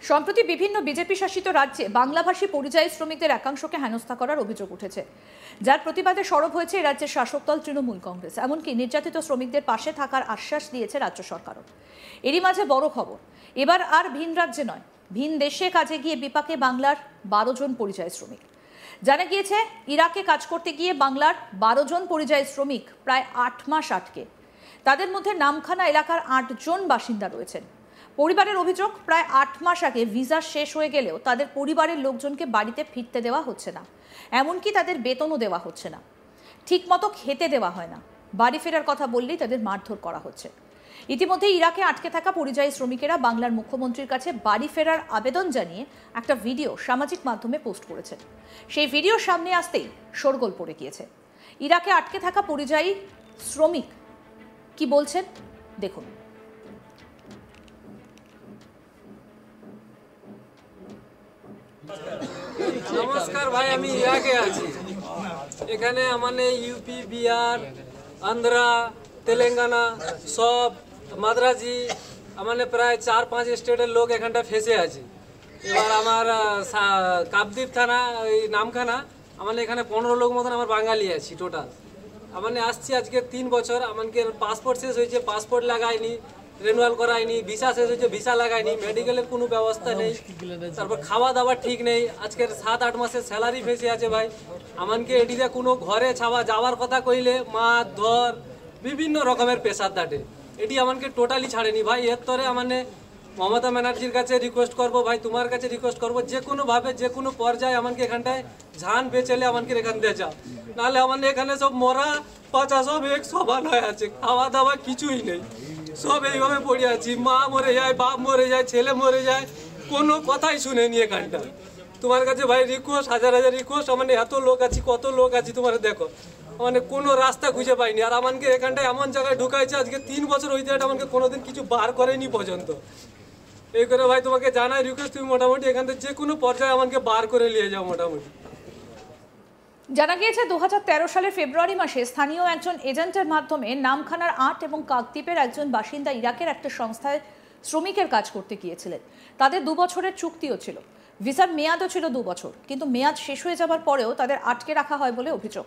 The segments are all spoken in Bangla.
সম্প্রতি বিভিন্ন বিজেপি শাসিত রাজ্যে বাংলাভাষী পরিযায়ী শ্রমিকদের একাংশকে হেনস্থা করার অভিযোগ উঠেছে, যার প্রতিবাদে সরব হয়েছে রাজ্যের শাসক দল তৃণমূল কংগ্রেস। এমনকি নির্যাতিত শ্রমিকদের পাশে থাকার আশ্বাস দিয়েছে রাজ্য সরকারও। এরই মাঝে বড় খবর, এবার আর ভিন রাজ্যে নয়, ভিন দেশে কাজে গিয়ে বিপাকে বাংলার 12 জন পরিযায়ী শ্রমিক। জানা গিয়েছে, ইরাকে কাজ করতে গিয়ে বাংলার 12 জন পরিযায়ী শ্রমিক প্রায় 8 মাস আটকে। তাদের মধ্যে নামখানা এলাকার 8 জন বাসিন্দা রয়েছেন। পরিবারের অভিযোগ, প্রায় 8 মাস আগে ভিসা শেষ হয়ে গেলেও তাদের পরিবারের লোকজনকে বাড়িতে ফিরতে দেওয়া হচ্ছে না, এমনকি তাদের বেতনও দেওয়া হচ্ছে না, ঠিকমতো খেতে দেওয়া হয় না। বাড়ি ফেরার কথা বললেই তাদের মারধর করা হচ্ছে। ইতিমধ্যে ইরাকে আটকে থাকা পরিযায়ী শ্রমিকেরা বাংলার মুখ্যমন্ত্রীর কাছে বাড়ি ফেরার আবেদন জানিয়ে একটা ভিডিও সামাজিক মাধ্যমে পোস্ট করেছেন। সেই ভিডিও সামনে আসতেই শোরগোল পড়ে গিয়েছে। ইরাকে আটকে থাকা পরিযায়ী শ্রমিক কি বলছেন দেখুন। নমস্কার ভাই, আমি ইরাকে আছি। এখানে মানে ইউপি, বিহার, আন্ধ্রা, তেলেঙ্গানা, সব মাদ্রাজি, মানে প্রায় 4-5 স্টেটের লোক এখানটা ফেসে আছে। এবার আমার কাকদ্বীপ থানা, ওই নামখানা, আমার এখানে 15 লোক মতন আমার বাঙালি আছি টোটাল। মানে আসছি আজকে 3 বছর। আমাকে পাসপোর্ট শেষ হয়েছে, পাসপোর্ট লাগায়নি, রেনুয়াল করায়নি, ভিসা শেষ হয়েছে, ভিসা লাগায়নি, মেডিকেলের কোনো ব্যবস্থা নেই, তারপর খাওয়া দাওয়া ঠিক নেই। আজকের 7-8 মাসের স্যালারি ফেসে আছে ভাই। আমাকে এটিতে কোনো ঘরে ছাওয়া যাওয়ার কথা কইলে মার ধর বিভিন্ন রকমের পেশার দাটে, এটি আমাকে টোটালি ছাড়েনি ভাই। এর তরে মানে মমতা ব্যানার্জির কাছে রিকোয়েস্ট করব ভাই, তোমার কাছে রিকোয়েস্ট করব, যে কোনোভাবে যে কোনো পর্যায়ে আমাকে এখানটায় ঝান বেচেলে আমাকে এখান দিয়ে যাও, নাহলে আমাদের এখানে সব মরা পচা সব এক সমান হয়ে আছে, খাওয়া দাওয়া কিছুই নেই, সব এইভাবে পড়ে আছি। মা মরে যায়, বাপ মরে যায়, ছেলে মরে যায়, কোনো কথাই শুনেনি এখানটা। তোমার কাছে ভাই রিকোয়েস্ট, হাজার হাজার রিকোয়েস্ট। মানে এত লোক আছি, কত লোক আছি তোমার দেখো, মানে কোনো রাস্তা খুঁজে পাইনি। আর আমাকে এখানটায় এমন জায়গায় ঢুকাইছে, আজকে 3 বছর হইতে আমাকে কোনোদিন কিছু বার করেনি পর্যন্ত। এই করে ভাই তোমাকে জানাই রিকোয়েস্ট, তুমি মোটামুটি এখান থেকে যে কোনো পর্যায়ে আমাকে বার করে নিয়ে যাও মোটামুটি। জানা গিয়েছে 2013 সালের ফেব্রুয়ারি মাসে স্থানীয় একজন এজেন্টের মাধ্যমে নামখানার 8 এবং কাকদ্বীপের একজন বাসিন্দা ইরাকের একটা সংস্থায় শ্রমিকের কাজ করতে গিয়েছিলেন। তাদের 2 বছরের চুক্তিও ছিল, ভিসার মেয়াদও ছিল 2 বছর, কিন্তু মেয়াদ শেষ হয়ে যাবার পরেও তাদের আটকে রাখা হয় বলে অভিযোগ।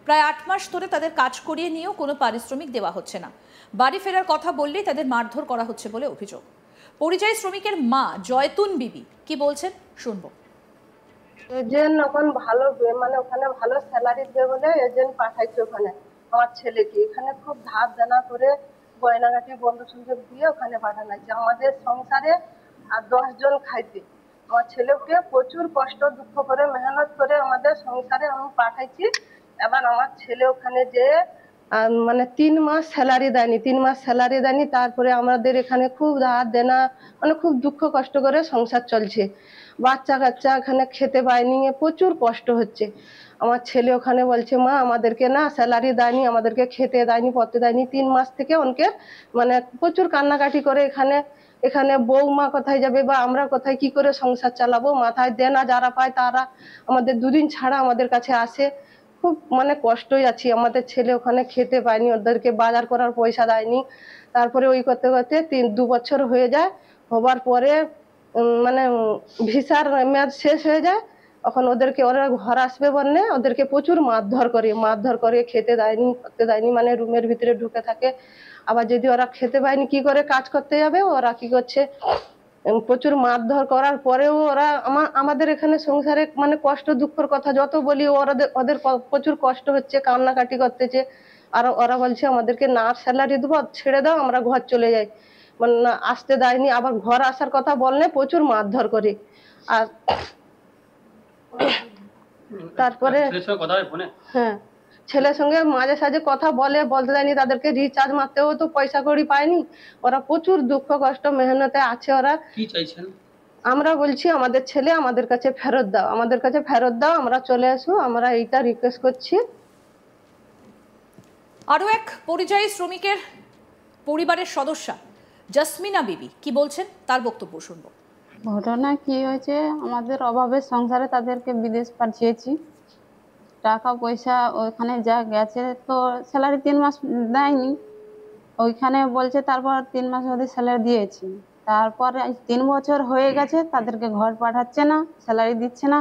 প্রায় 8 মাস ধরে তাদের কাজ করিয়ে নিয়েও কোনো পারিশ্রমিক দেওয়া হচ্ছে না। বাড়ি ফেরার কথা বললেই তাদের মারধর করা হচ্ছে বলে অভিযোগ। পরিযায়ী শ্রমিকের মা জয়তুন বিবি কি বলছেন শুনবো। এজেন্ট ওখানে ভালো, মানে ওখানে ভালো স্যালারি দেবে বলে এজেন্ট পাঠাইছে ওখানে আমার ছেলেকে। এখানে খুব ধার দেনা করে গয়নাগাটি বন্ধু সুন্দর দিয়ে ওখানে পাঠানো হয়েছে আমাদের সংসারে আর 10 জন খাইতে। আমার ছেলেকে প্রচুর কষ্ট দুঃখ করে মেহনত করে আমাদের সংসারে আমি পাঠাইছি। এবার আমার ছেলে ওখানে যে মানে 3 মাস স্যালারি দেয়নি, 3 মাস স্যালারি দেয়নি। তারপরে আমাদের এখানে খুব ধার দেনা, মানে খুব দুঃখ কষ্ট করে সংসার চলছে। বাচ্চা কাচ্চা এখানে খেতে পায়নি, প্রচুর কষ্ট হচ্ছে। আমার ছেলে ওখানে বলছে, মা আমাদেরকে না স্যালারি দেয়নি, আমাদেরকে খেতে দেয়নি, পড়তে দেয়নি। 3 মাস থেকে ওনকে মানে প্রচুর কান্নাকাটি করে এখানে এখানে বৌমা কোথায় যাবে বা আমরা কোথায় কি করে সংসার চালাবো, মাথায় দেনা যারা পায় তারা আমাদের 2 দিন ছাড়া আমাদের কাছে আসে। খুব মানে কষ্টই আছি। আমাদের ছেলে ওখানে খেতে পায়নি, ওদেরকে বাজার করার পয়সা দেয়নি। তারপরে ওই করতে করতে 2 বছর হয়ে যায়। হবার পরে মানে ভিসার মেয়াদ শেষ হয়ে যায়। এখন ওদেরকে ওরা ঘর আসবে বললে ওদেরকে প্রচুর মারধর করে খেতে দেয়নি, করতে দেয়নি, মানে রুমের ভিতরে ঢুকে থাকে। আবার যদি ওরা খেতে পায়নি কি করে কাজ করতে যাবে, ওরা কি করছে প্রচুর মারধর করার পরেও ওরা আমাদের এখানে সংসারে মানে কষ্ট দুঃখের কথা যত বলি ওদের প্রচুর কষ্ট হচ্ছে, কান্নাকাটি করতেছে। আর ওরা বলছে আমাদেরকে না স্যালারি দেবো, ছেড়ে দাও, আমরা ঘর চলে যাই। মানে আসতে দেয়নি, আবার ঘর আসার কথা বললে প্রচুর মারধর করে। আর তারপরে হ্যাঁ, ছেলের সঙ্গে মাঝে সাঝে কথা বলতে দেয়নি, তাদেরকে রিচার্জ মারতেও তো পয়সা কড়ি পায়নি। ওরা প্রচুর দুঃখ কষ্ট মেহনতে আছে। ওরা কি চাইছেন? আমরা বলছি আমাদের ছেলে আমাদের কাছে ফেরত দাও, আমাদের কাছে ফেরত দাও, আমরা চলে আসবো, আমরা এইটা রিকোয়েস্ট করছি। আরও এক পরিযায়ী শ্রমিকের পরিবারের সদস্যা জসমিনা বিবি কি বলছেন তার বক্তব্য শুনবো। ঘটনা কি হয়েছে, আমাদের অভাবের সংসারে তাদেরকে বিদেশ পাঠিয়েছি। টাকা পয়সা ওইখানে যা গেছে, তো স্যালারি 3 মাস দেয়নি। ওইখানে বলছে তারপর 3 মাস ওদের স্যালারি দিয়েছি। তারপরে আজ 3 বছর হয়ে গেছে, তাদেরকে ঘর পাঠাচ্ছে না, স্যালারি দিচ্ছে না।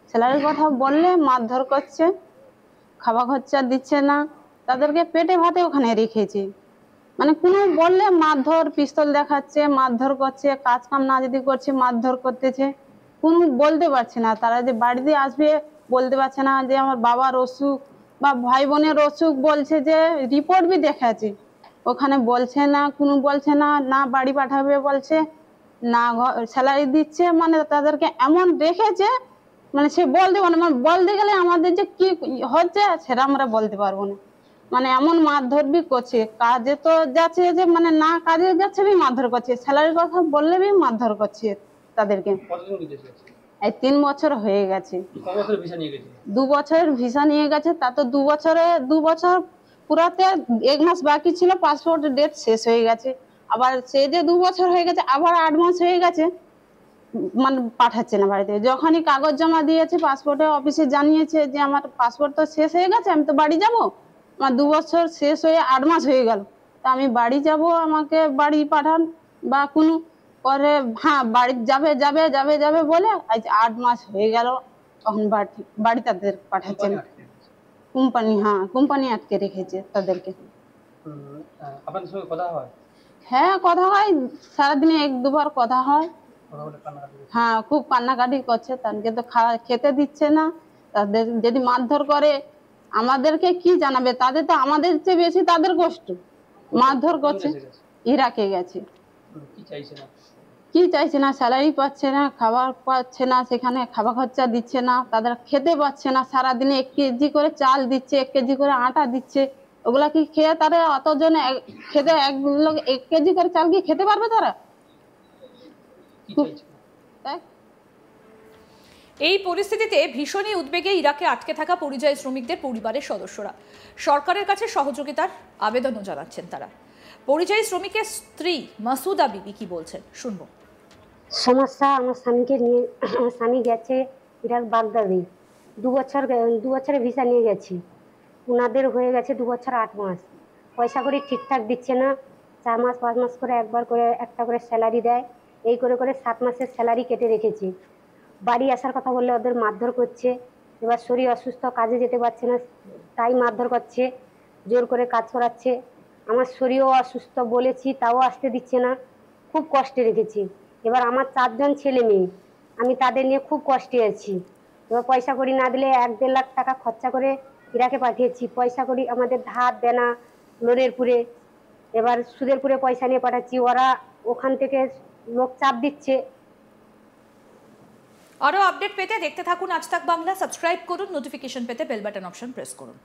স্যালারির কথা বললে মারধর করছে, খাওয়া খরচা দিচ্ছে না, তাদেরকে পেটে ভাতে ওখানে রেখেছে। মানে কোনো বললে মারধর, পিস্তল দেখাচ্ছে, মারধর করছে, কাজ কাম না যদি করছে মারধর করতেছে। কোনো বলতে পারছে না, তারা যে বাড়িতে আসবে বলতে পারছে না যে আমার বাবার অসুখ বা ভাই বোনের অসুখ, বলছে যে রিপোর্ট বি দেখাচ্ছে, ওখানে বলছে না, কোনো বলছে না, না বাড়ি পাঠাবে বলছে, না স্যালারি দিচ্ছে। মানে তাদেরকে এমন রেখেছে, মানে সে বলতে পারে মানে বলতে গেলে আমাদের যে কি হচ্ছে সেটা আমরা বলতে পারবো না। মানে এমন মারধর বি করছে, কাজে তো যাচ্ছে যে মানে না কাজে যাচ্ছে বি মারধর করছে, স্যালারির কথা বললে বি মারধর করছে তাদেরকে। কতদিন বিদেশে আছে? এই 3 বছর হয়ে গেছে। ক বছরের ভিসা নিয়ে গেছে? 2 বছরের ভিসা নিয়ে গেছে, তা তো 2 বছর পুরাতে 1 মাস বাকি ছিল, পাসপোর্টের ডেট শেষ হয়ে গেছে। আবার সে যে 2 বছর হয়ে গেছে, আবার 8 মাস হয়ে গেছে, মানে পাঠাচ্ছে না বাড়িতে। যখনই কাগজ জমা দিয়েছে পাসপোর্টে অফিসে জানিয়েছে যে আমার পাসপোর্ট তো শেষ হয়ে গেছে, আমি তো বাড়ি যাব, আমার 2 বছর শেষ হয়ে 8 মাস হয়ে গেল, তা আমি বাড়ি যাব, আমাকে বাড়ি পাঠান বা কোনো করে। হ্যাঁ, বাড়ি যাবে বলে আজ 8 মাস হয়ে গেল, তখন বাড়ি তাদের পাঠাচ্ছে না। কোম্পানি, হ্যাঁ কোম্পানি আটকে রেখেছে তাদেরকে। আপনাদের সঙ্গে কথা হয়? হ্যাঁ কথা হয়, সারাদিনে 1-2 বার কথা হয়। কথা বলে কান্নাকাটি করছে? হ্যাঁ, খুব কান্নাকাটি করছে, তাদেরকে তো খেতে দিচ্ছে না। তাদের যদি মারধর করে আমাদেরকে কি জানাবে, তাদের তো আমাদের চেয়ে বেশি তাদের কষ্ট। মারধর করছে। কোন দেশে গেছে? ইরাকে গেছে। কি চাইছে না? কি চাইছে না, স্যালারি পাচ্ছে না, খাবার পাচ্ছে না, সেখানে খাবার খরচা দিচ্ছে না, তাদের খেতে পাচ্ছে না। সারাদিনে 1 কেজি করে চাল দিচ্ছে, 1 কেজি করে আটা দিচ্ছে, ওগুলা কি খেয়ে তারা অতজন খেতে 1 কেজি করে চাল কি খেতে পারবে তারা? কি চাইছে না? তাই এই পরিস্থিতিতে ভীষণই উদ্বেগে ইরাকে আটকে থাকা পরিযায়ী শ্রমিকদের পরিবারের সদস্যরা সরকারের কাছে সহযোগিতার আবেদনও জানাচ্ছেন তারা। পরিযায়ী শ্রমিকের স্ত্রী মাসুদা বিবি কি বলছেন শুনবো। সমস্যা, আমার স্বামীকে নিয়ে, আমার স্বামী গেছে ইরাক বাগদাদে, 2 বছরের ভিসা নিয়ে গেছি। ওনাদের হয়ে গেছে 2 বছর 8 মাস, পয়সা করে ঠিকঠাক দিচ্ছে না। 4 মাস 5 মাস করে একবার করে একটা করে স্যালারি দেয়, এই করে করে 7 মাসের স্যালারি কেটে রেখেছি। বাড়ি আসার কথা বললে ওদের মারধর করছে। এবার শরীর অসুস্থ, কাজে যেতে পারছে না, তাই মারধর করছে, জোর করে কাজ করাচ্ছে। আমার শরীরও অসুস্থ, বলেছি তাও আসতে দিচ্ছে না, খুব কষ্টে রেখেছি। এবার আমার 4 জন ছেলে মেয়ে, আমি তাদের নিয়ে খুব কষ্টে আছি। এবার পয়সা কড়ি না দিলে 1-1.5 লাখ টাকা খরচা করে ইরাকে পাঠিয়েছি। পয়সা কড়ি আমাদের ধার দেনা, লোনের পুরে, এবার সুদের পুরে পয়সা নিয়ে পাঠাচ্ছি। ওরা ওখান থেকে লোক চাপ দিচ্ছে। আরও আপডেট পেতে দেখতে থাকুন আজ তাক বাংলা, সাবস্ক্রাইব করুন, নোটিফিকেশন পেতে বেল বাটন অপশন প্রেস করুন।